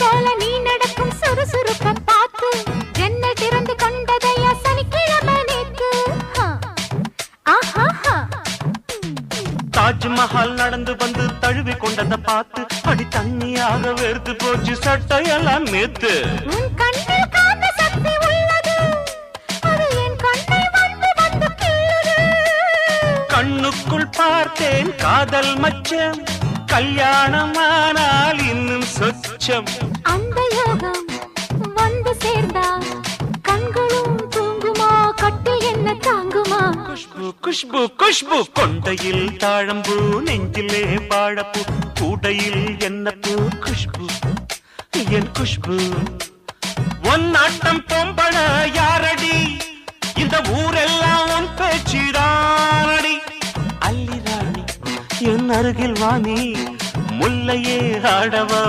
போல நீ நடக்கும் சுறுசுறுப்ப பார்த்து ஜன்னல் திறந்து கொண்டதையா சனிக்கிழமை நேத்து. தாஜ்மஹால் நடந்து வந்து தழுவி கொண்டதை பார்த்து அடி தண்ணியாக வெறுத்து போச்சு சட்டையெல்லாம் நேத்து. உன் கண்ணில் காந்த சக்தி உள்ளது, அது என் கண்ணை வந்து வந்து கிள்ளுது. கண்ணுக்குள் பார்த்தேன் காதல் மச்சம், கல்யாணமானால் இன்னும் சொச்சம். அந்த யோகம் வந்து சேர்ந்தா கண்களும் தூங்குமா, கட்டில் என்ன தாங்குமா? குஷ்பு குஷ்பு குஷ்பு கொண்டையில் தாழம்பூ, நெஞ்சிலே வாழப்பூ, கூடையில் என்ன பூ? குஷ்பு என் குஷ்பு. ஒன் ஆட்டம் பொம்பள யாரடி, இந்த ஊரெல்லாம் உன் பேச்சிடானடி. அல்லி ராணி என் அருகில் வாணி, முல்லையே ஆடவா